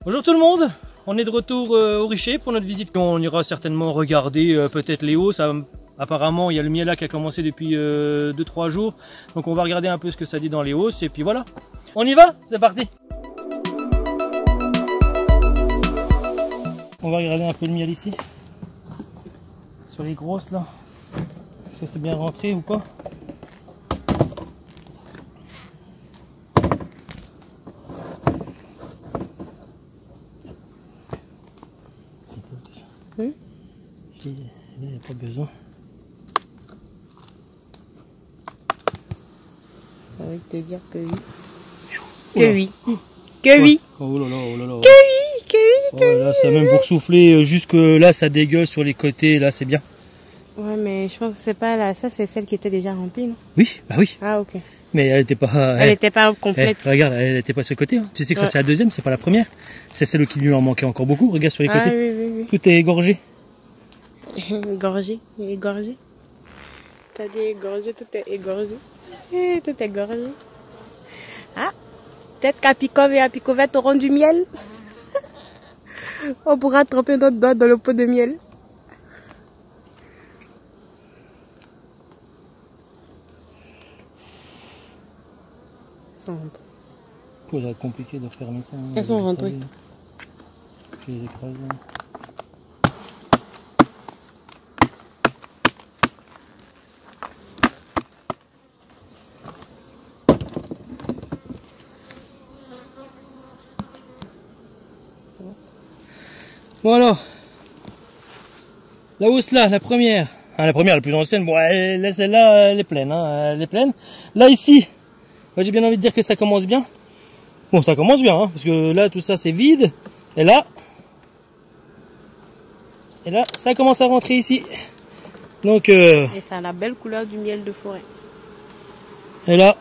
Bonjour tout le monde, on est de retour au Richer pour notre visite. On ira certainement regarder peut-être les hausses. Apparemment il y a le miel qui a commencé depuis 2-3 jours. Donc on va regarder un peu ce que ça dit dans les hausses et puis voilà. On y va? C'est parti. On va regarder un peu le miel ici. Sur les grosses là. Est-ce que c'est bien rentré ou pas? Il n'y a pas besoin. Ça veut te dire que oui. Que oui. Que oui. Oh là là, oh là là. Que oui, que oui, que oh là, ça même pour souffler jusque là, ça dégueule sur les côtés, là c'est bien. Ouais, mais je pense que c'est pas là. Ça, c'est celle qui était déjà remplie, non? Oui, bah oui. Ah, ok. Mais elle était pas. Elle était pas complète. Regarde, elle était pas sur le côté. Hein. Tu sais que ça c'est la deuxième, c'est pas la première. C'est celle qui lui en manquait encore beaucoup. Regarde sur les côtés. Ah, oui, oui, oui. Tout est égorgé. Égorgé, égorgé. T'as dit égorgé, tout est égorgé. Tout est égorgé. Ah, peut-être qu'Apicov et Apicovette auront du miel. On pourra tremper notre doigt dans le pot de miel. Elles sont rentrées. Ça va être compliqué de fermer ça. Hein, elles sont rentrées. Je les écrase. Bon alors, la hausse là, la première, la plus ancienne, bon, celle-là, elle est pleine, hein, elle est pleine. Là ici, j'ai bien envie de dire que ça commence bien. Bon, ça commence bien, hein, parce que là tout ça c'est vide, et là, ça commence à rentrer ici. Donc, et ça a la belle couleur du miel de forêt. Et là,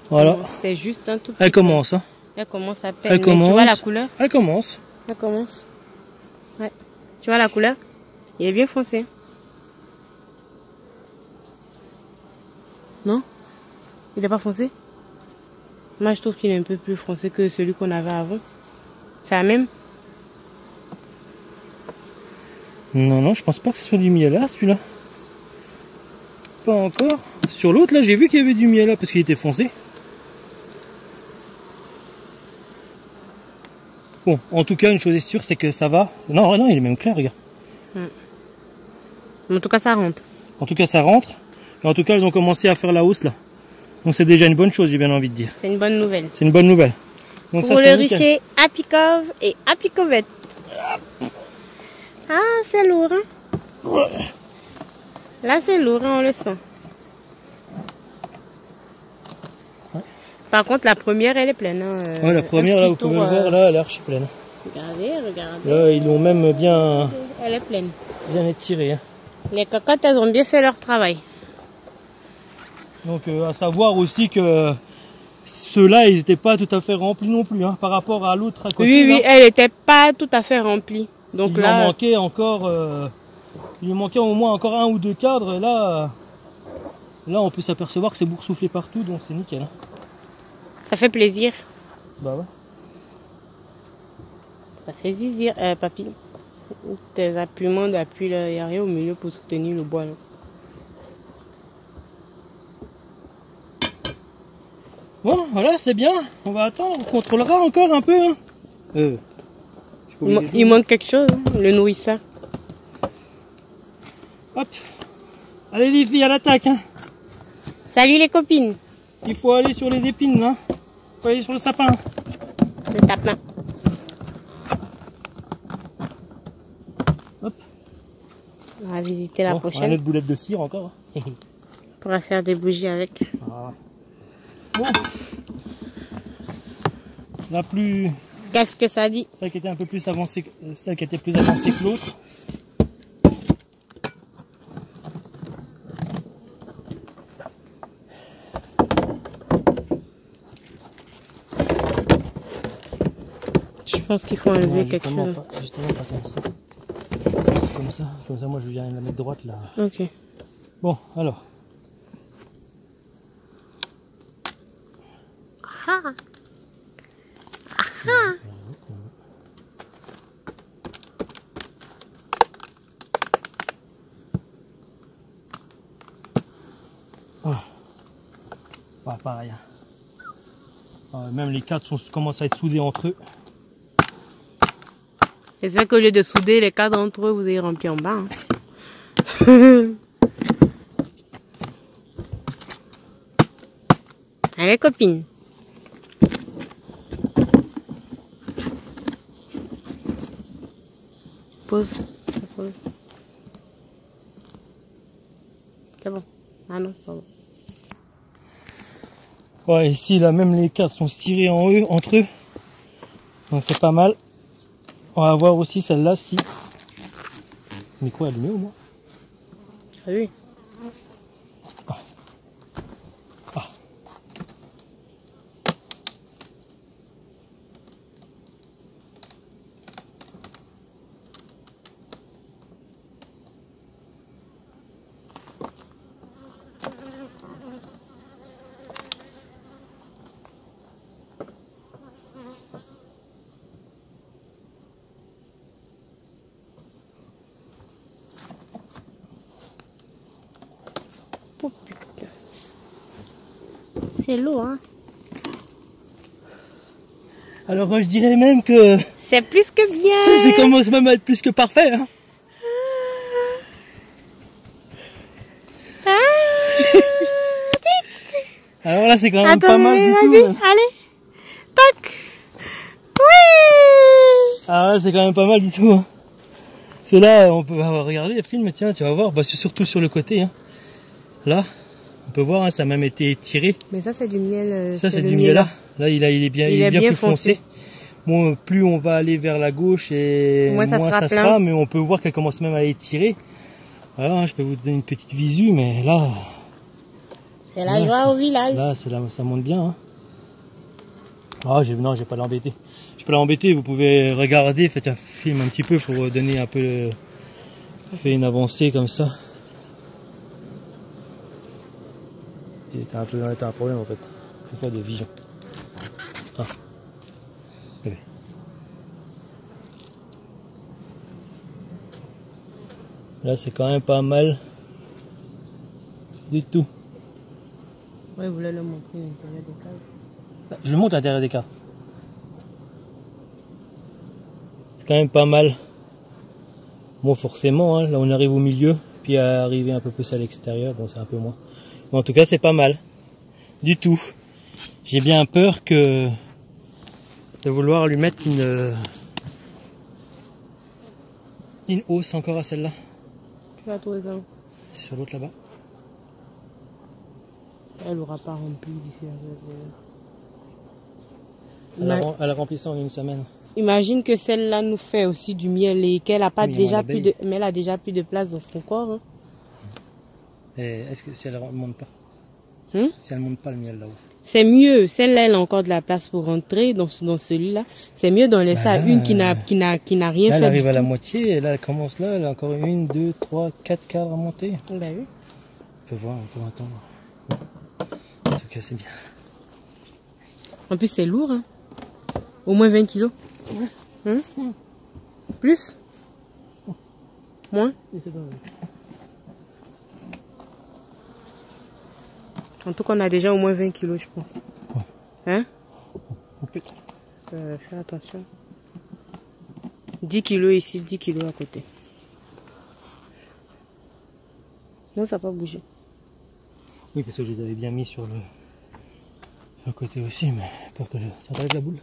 voilà. C'est juste un tout petit. Elle commence, hein. Elle commence à peine. Elle commence. Tu vois la couleur? Elle commence. Elle commence. Ouais. Tu vois la couleur? Il est bien foncé. Non? Il n'est pas foncé? Moi, je trouve qu'il est un peu plus foncé que celui qu'on avait avant. C'est la même? Non, non, je pense pas que ce soit du miel là, celui-là. Pas encore. Sur l'autre, là, j'ai vu qu'il y avait du miel là, parce qu'il était foncé. Bon, en tout cas, une chose est sûre, c'est que ça va. Non, non, il est même clair, regarde. En tout cas, ça rentre. En tout cas, ça rentre. Et en tout cas, elles ont commencé à faire la hausse là. Donc c'est déjà une bonne chose, j'ai bien envie de dire. C'est une bonne nouvelle. C'est une bonne nouvelle. Donc pour le Richer, Apicov et Apicovette. Ah, c'est lourd, hein? Ouais. Là, c'est lourd, hein, on le sent. Ouais. Par contre, la première, elle est pleine. Hein. Ouais, la première, là, vous pouvez le voir, là, elle est archi pleine. Regardez, regardez. Là, ils l'ont même bien... Elle est pleine. Bien étirée. Hein. Les cocottes, elles ont bien fait leur travail. Donc, à savoir aussi que ceux-là, ils n'étaient pas tout à fait remplis non plus, hein, par rapport à l'autre à côté. Oui, là. oui, elle n'était pas tout à fait remplie. Donc il là, en manquait encore... il lui manquait au moins encore 1 ou 2 cadres. Là, on peut s'apercevoir que c'est boursouflé partout, donc c'est nickel. Hein. ça fait plaisir. Bah ouais. Ça fait zizir, papy. Tes appuiements d'appui, là, il n'y a rien au milieu pour soutenir le bois. Là. Bon, voilà, c'est bien. On va attendre, on contrôlera encore un peu. Hein. Il manque quelque chose, hein, le nourrisseur. Hop. Allez les filles, à l'attaque. Hein. Salut les copines. Il faut aller sur les épines, là. Il faut aller sur le sapin. Le tapin. Hop. On va visiter la prochaine. Une autre boulette de cire encore. On pourra faire des bougies avec. Ah. Bon. La plus... Qu'est-ce que ça dit? Celle qui était un peu plus avancée, celle qui était plus avancée que l'autre. Je pense qu'il faut enlever quelque chose. Justement pas comme ça. C'est comme ça moi je viens la mettre droite là. Ok. Bon, alors. Ah. Ah. pareil. Même les cadres commencent à être soudés entre eux. J'espère qu'au lieu de souder les cadres entre eux, vous avez rempli en bas. Hein. Allez, copine. Pause. Pause. C'est bon. Ah non, c'est pas bon. Ouais, ici, là, même les cadres sont cirés entre eux. Donc c'est pas mal. On va voir aussi celle-là si... Mais quoi, elle est mieux au moins? Ah oui. Ah. Ah. Oh putain. C'est lourd, hein. Alors moi je dirais même que... C'est plus que bien. Ça commence même à être plus que parfait. Hein. Alors là c'est quand même pas mal du tout. Allez. Tac. Oui. Ah là c'est quand même pas mal du tout. Hein. Parce que là on peut regarder le film, tiens tu vas voir, bah, c'est surtout sur le côté. Hein. Là on peut voir, hein, ça a même été tiré. Mais ça c'est du miel. Ça c'est du miel là. Là il est bien plus foncé. Bon, plus on va aller vers la gauche et moins ça sera, mais on peut voir qu'elle commence même à étirer. Voilà, je peux vous donner une petite visu, mais là... C'est la joie au village. Là, ça monte bien. Hein. Ah, non, je vais pas l'embêter. Je peux l'embêter, vous pouvez regarder, faites un film un petit peu pour donner un peu... Fait une avancée comme ça. T'as un problème en fait. Une fois de vision. Ah. Okay. Là c'est quand même pas mal du tout. Ouais, vous voulez le montrer à l'intérieur des cases. Je le montre à l'intérieur des cases. C'est quand même pas mal. Bon forcément, hein, là on arrive au milieu, puis à arriver un peu plus à l'extérieur, bon c'est un peu moins. Mais en tout cas c'est pas mal. Du tout. J'ai bien peur que de vouloir lui mettre une hausse encore à celle-là. Tu vas trouver ça où? Sur l'autre là-bas. Elle aura pas rempli d'ici Elle a rempli ça en une semaine. Imagine que celle-là nous fait aussi du miel et qu'elle a pas déjà plus de, mais elle a déjà plus de place dans son corps. Hein. Est-ce que si elle ne monte pas? Si elle ne monte pas le miel là-haut? C'est mieux, celle-là elle a encore de la place pour rentrer dans celui-là. C'est mieux d'en laisser à une qui n'a rien fait. Elle arrive à la moitié et là elle commence là, elle a encore 1, 2, 3, 4 cadres à monter. Ben oui. On peut voir, on peut attendre. En tout cas c'est bien. En plus c'est lourd, hein. Au moins 20 kilos. Ouais. Plus? Moins? En tout cas, on a déjà au moins 20 kilos, je pense. Hein? Fais attention. 10 kilos ici, 10 kilos à côté. Non, ça n'a pas bougé. Oui, parce que je les avais bien mis sur le côté aussi, mais pour que ça enlève la boule.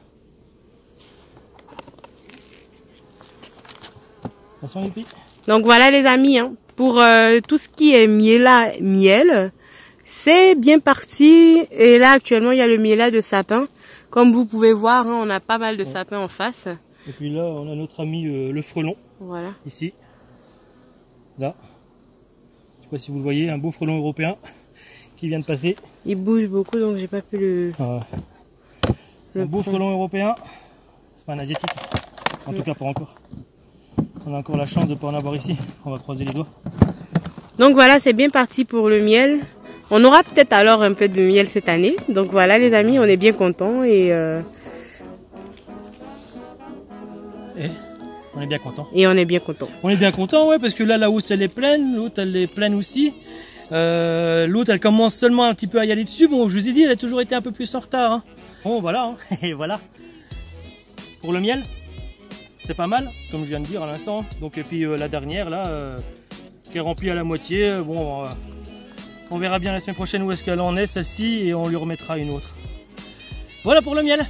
Attention les filles. Donc voilà les amis, hein, pour tout ce qui est miel, c'est bien parti. Et là actuellement il y a le miel de sapin. Comme vous pouvez voir, hein, on a pas mal de sapins en face. Et puis là on a notre ami le frelon. Voilà. Ici. Là. Je sais pas si vous le voyez, un beau frelon européen qui vient de passer. Il bouge beaucoup donc j'ai pas pu le... Un beau frelon européen. C'est pas un asiatique. En tout cas pas encore. On a encore la chance de ne pas en avoir ici. On va croiser les doigts. Donc voilà, c'est bien parti pour le miel. On aura peut-être alors un peu de miel cette année. Donc voilà les amis, on est bien contents et on est bien contents. Et on est bien contents. On est bien contents, ouais, parce que là la hausse elle est pleine, l'autre elle est pleine aussi. L'autre elle commence seulement un petit peu à y aller dessus. Bon, je vous ai dit, elle a toujours été un peu plus en retard. Hein. Bon, voilà. Hein. Et voilà. Pour le miel, c'est pas mal, comme je viens de dire à l'instant. Donc, et puis la dernière là, qui est remplie à la moitié. Bon, on verra bien la semaine prochaine où est-ce qu'elle en est, celle-ci, et on lui remettra une autre. Voilà pour le miel.